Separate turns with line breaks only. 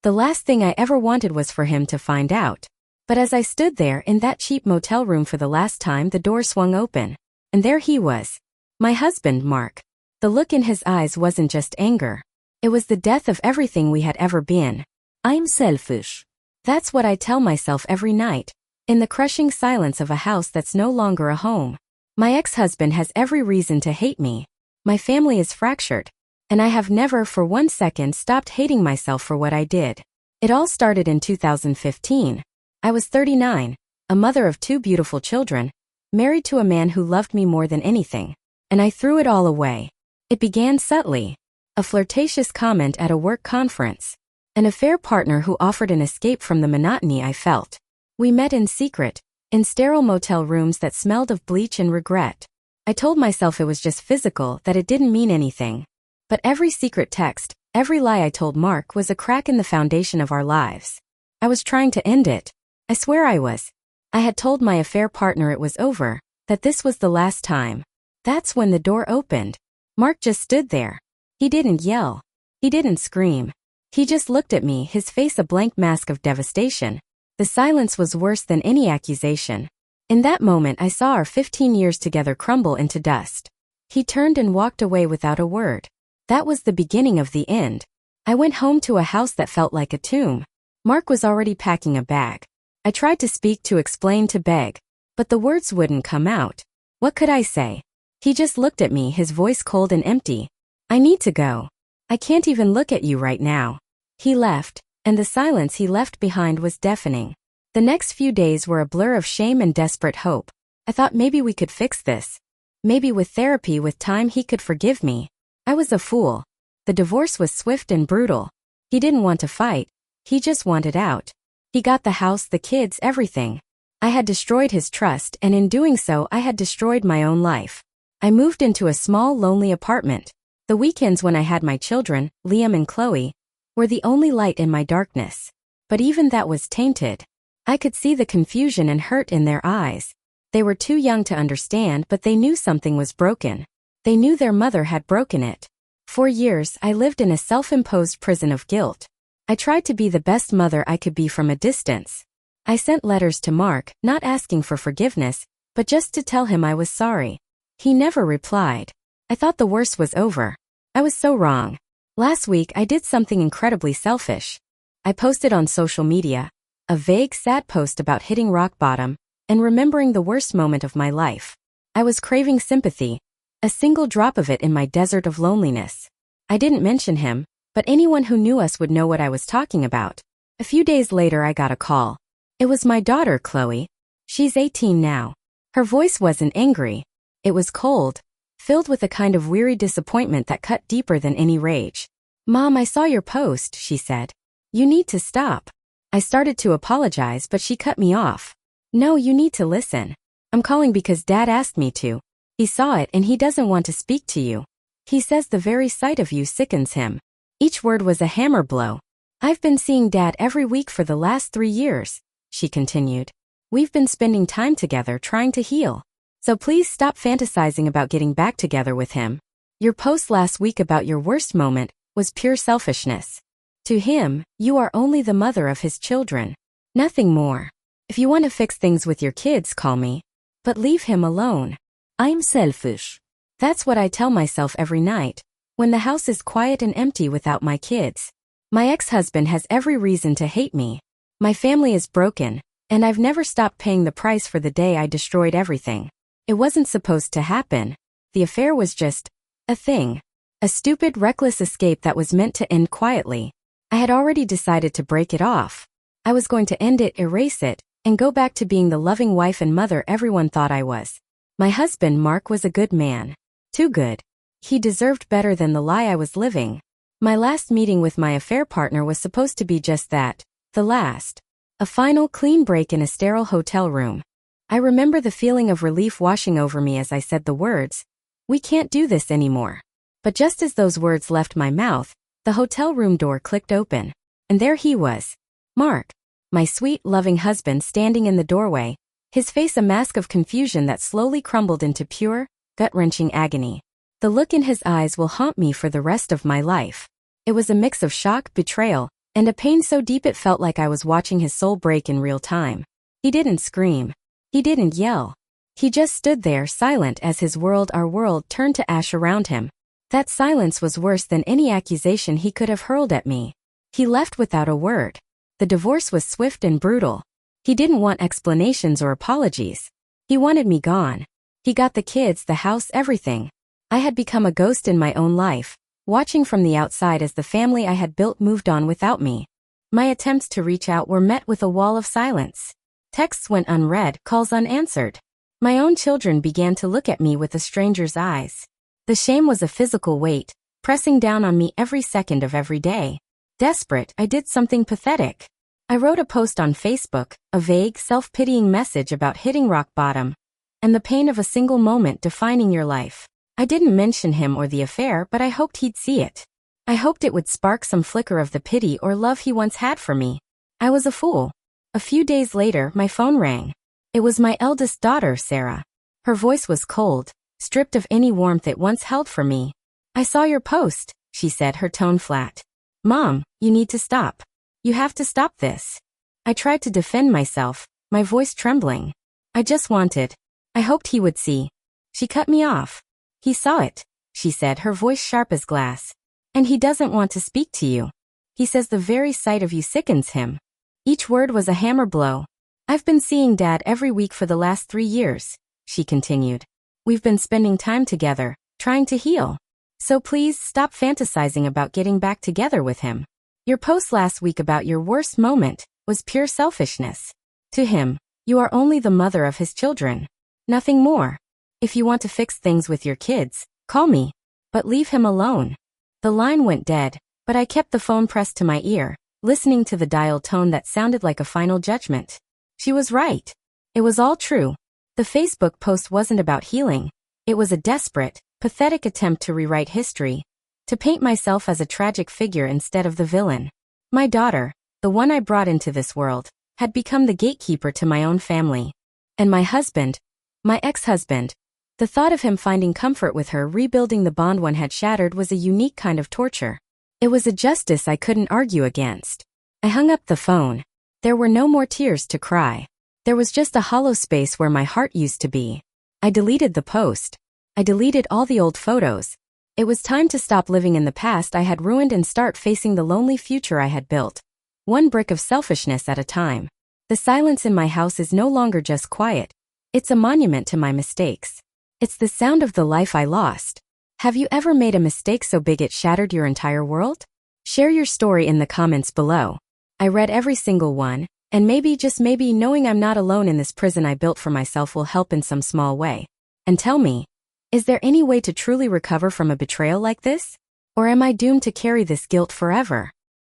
The last thing I ever wanted was for him to find out. But as I stood there in that cheap motel room for the last time, the door swung open. And there he was. My husband, Mark. The look in his eyes wasn't just anger. It was the death of everything we had ever been. I'm selfish. That's what I tell myself every night, in the crushing silence of a house that's no longer a home. My ex-husband has every reason to hate me. My family is fractured. And I have never for 1 second stopped hating myself for what I did. It all started in 2015. I was 39, a mother of 2 beautiful children, married to a man who loved me more than anything. And I threw it all away. It began subtly. A flirtatious comment at a work conference. An affair partner who offered an escape from the monotony I felt. We met in secret, in sterile motel rooms that smelled of bleach and regret. I told myself it was just physical, that it didn't mean anything. But every secret text, every lie I told Mark was a crack in the foundation of our lives. I was trying to end it. I swear I was. I had told my affair partner it was over, that this was the last time. That's when the door opened. Mark just stood there. He didn't yell. He didn't scream. He just looked at me, his face a blank mask of devastation. The silence was worse than any accusation. In that moment I saw our 15 years together crumble into dust. He turned and walked away without a word. That was the beginning of the end. I went home to a house that felt like a tomb. Mark was already packing a bag. I tried to speak, to explain, to beg. But the words wouldn't come out. What could I say? He just looked at me, his voice cold and empty. I need to go. I can't even look at you right now. He left, and the silence he left behind was deafening. The next few days were a blur of shame and desperate hope. I thought maybe we could fix this. Maybe with therapy, with time, he could forgive me. I was a fool. The divorce was swift and brutal. He didn't want to fight. He just wanted out. He got the house, the kids, everything. I had destroyed his trust, and in doing so I had destroyed my own life. I moved into a small, lonely apartment. The weekends when I had my children, Liam and Chloe, were the only light in my darkness. But even that was tainted. I could see the confusion and hurt in their eyes. They were too young to understand, but they knew something was broken. They knew their mother had broken it. For years, I lived in a self-imposed prison of guilt. I tried to be the best mother I could be from a distance. I sent letters to Mark, not asking for forgiveness, but just to tell him I was sorry. He never replied. I thought the worst was over. I was so wrong. Last week, I did something incredibly selfish. I posted on social media a vague, sad post about hitting rock bottom and remembering the worst moment of my life. I was craving sympathy. A single drop of it in my desert of loneliness. I didn't mention him, but anyone who knew us would know what I was talking about. A few days later I got a call. It was my daughter, Chloe. She's 18 now. Her voice wasn't angry. It was cold, filled with a kind of weary disappointment that cut deeper than any rage. Mom, I saw your post, she said. You need to stop. I started to apologize, but she cut me off. No, you need to listen. I'm calling because Dad asked me to. He saw it and he doesn't want to speak to you. He says the very sight of you sickens him. Each word was a hammer blow. I've been seeing Dad every week for the last 3 years, she continued. We've been spending time together trying to heal. So please stop fantasizing about getting back together with him. Your post last week about your worst moment was pure selfishness. To him, you are only the mother of his children. Nothing more. If you want to fix things with your kids, call me. But leave him alone. I'm selfish. That's what I tell myself every night, when the house is quiet and empty without my kids. My ex-husband has every reason to hate me. My family is broken, and I've never stopped paying the price for the day I destroyed everything. It wasn't supposed to happen. The affair was just a thing. A stupid, reckless escape that was meant to end quietly. I had already decided to break it off. I was going to end it, erase it, and go back to being the loving wife and mother everyone thought I was. My husband, Mark, was a good man. Too good. He deserved better than the lie I was living. My last meeting with my affair partner was supposed to be just that, the last. A final clean break in a sterile hotel room. I remember the feeling of relief washing over me as I said the words, "We can't do this anymore." But just as those words left my mouth, the hotel room door clicked open. And there he was. Mark. My sweet, loving husband standing in the doorway, his face a mask of confusion that slowly crumbled into pure, gut-wrenching agony. The look in his eyes will haunt me for the rest of my life. It was a mix of shock, betrayal, and a pain so deep it felt like I was watching his soul break in real time. He didn't scream. He didn't yell. He just stood there silent as his world, our world, turned to ash around him. That silence was worse than any accusation he could have hurled at me. He left without a word. The divorce was swift and brutal. He didn't want explanations or apologies. He wanted me gone. He got the kids, the house, everything. I had become a ghost in my own life, watching from the outside as the family I had built moved on without me. My attempts to reach out were met with a wall of silence. Texts went unread, calls unanswered. My own children began to look at me with a stranger's eyes. The shame was a physical weight, pressing down on me every second of every day. Desperate, I did something pathetic. I wrote a post on Facebook, a vague, self-pitying message about hitting rock bottom, and the pain of a single moment defining your life. I didn't mention him or the affair, but I hoped he'd see it. I hoped it would spark some flicker of the pity or love he once had for me. I was a fool. A few days later, my phone rang. It was my eldest daughter, Sarah. Her voice was cold, stripped of any warmth it once held for me. "I saw your post," she said, her tone flat. "Mom, you need to stop. You have to stop this." I tried to defend myself, my voice trembling. I hoped he would see. She cut me off. "He saw it," she said, her voice sharp as glass. "And he doesn't want to speak to you. He says the very sight of you sickens him." Each word was a hammer blow. "I've been seeing Dad every week for the last 3 years," she continued. "We've been spending time together, trying to heal. So please stop fantasizing about getting back together with him. Your post last week about your worst moment was pure selfishness. To him, you are only the mother of his children. Nothing more. If you want to fix things with your kids, call me, but leave him alone." The line went dead, but I kept the phone pressed to my ear, listening to the dial tone that sounded like a final judgment. She was right. It was all true. The Facebook post wasn't about healing. It was a desperate, pathetic attempt to rewrite history, to paint myself as a tragic figure instead of the villain. My daughter, the one I brought into this world, had become the gatekeeper to my own family. And my husband, my ex-husband, the thought of him finding comfort with her rebuilding the bond one had shattered was a unique kind of torture. It was a justice I couldn't argue against. I hung up the phone. There were no more tears to cry. There was just a hollow space where my heart used to be. I deleted the post. I deleted all the old photos. It was time to stop living in the past I had ruined and start facing the lonely future I had built, one brick of selfishness at a time. The silence in my house is no longer just quiet. It's a monument to my mistakes. It's the sound of the life I lost. Have you ever made a mistake so big it shattered your entire world? Share your story in the comments below. I read every single one, and maybe, just maybe, knowing I'm not alone in this prison I built for myself will help in some small way. And tell me, is there any way to truly recover from a betrayal like this? Or am I doomed to carry this guilt forever?